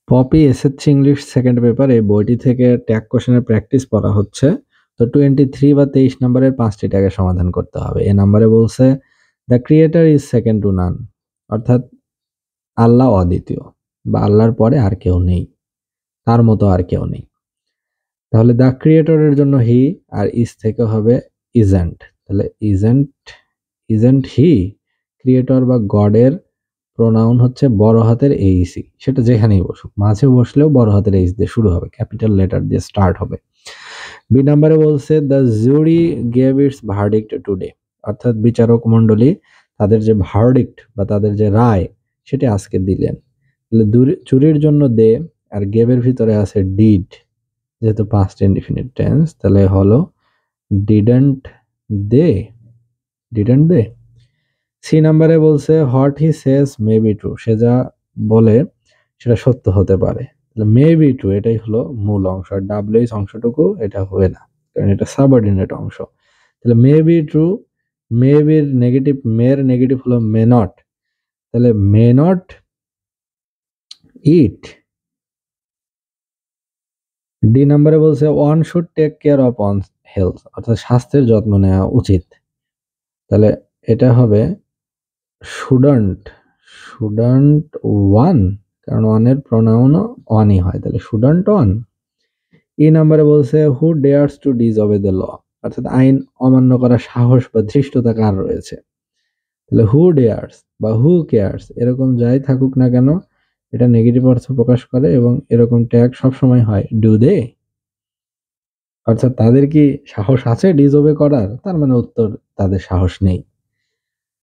Poppy SSC English second paper এই বইটি থেকে ট্যাগ কোশ্চেনের প্র্যাকটিস করা হচ্ছে। তো 23 বা 23 নম্বরের 5টি ট্যাগের সমাধান করতে হবে। এ নম্বরে বলছে the creator is second two নান, অর্থাৎ আল্লাহ অদ্বিতীয় বা আল্লাহর পরে আর কেউ নেই, তার মতো আর কেউ নেই। তাহলে দ্য ক্রিয়েটরের জন্য হি, আর ইজ থেকে হবে ইজেন্ট। তাহলে ইজেন্ট হি ক্রিয়েটর বা গডের প্রোনাউন হচ্ছে বড় হাতের এইসি, সেটা যেখানেই বসুক, মাঝে বসলেও বড় হাতের এইচ দিয়ে শুরু হবে, ক্যাপিটাল লেটার দিয়ে স্টার্ট হবে। বি নাম্বারে বলছে the jury gave it's verdict today, অর্থাৎ বিচারক মণ্ডলী তাদের যে ভার্ডিক্ট বা তাদের যে রায় সেটি আজকে দিলেন। তাহলে চুরির জন্য দে, আর গেভের ভিতরে আছে ডিড, যেহেতু পাস্ট ইনডিফিনিট টেন্স তাহলে হলো didn't they, didn't they. C নাম্বারে বলছে what he says may be true, সে যা বলে সেটা সত্য হতে পারে। তাহলে মে বি ট্রু এটাই হলো মূল অংশ, আর ডাব্লিউএইচ অংশটুকু এটা হবে না, কারণ এটা সাবঅর্ডিনেট অংশ। তাহলে মে বি ট্রু, মে বির নেগেটিভ, মের নেগেটিভ হলো মে নট, তাহলে মে নট ইট। ডি নাম্বারে বলছে one should take care of one health, অর্থাৎ স্বাস্থ্যের যত্ন নেওয়া উচিত। তাহলে এটা হবে শুডন্ট, শুডন্ট ওয়ান, কারণ ওয়ানের প্রোনাউনও ওয়ানই হয়, তাহলে শুডন্ট ওয়ান। ই নাম্বারে বলছে who dares to disobey the law, অর্থাৎ আইন অমান্য করার সাহস বা ধৃষ্টতা কার রয়েছে। তাহলে হু ডেয়ার্স বা হু কেয়ার্স এরকম যাই থাকুক না কেন এটা নেগেটিভ অর্থ প্রকাশ করে, এবং এরকম ট্যাগ সবসময় হয় ডু দে, অর্থাৎ তাদের কি সাহস আছে ডিসঅবে করার, তার মানে উত্তর তাদের সাহস নেই।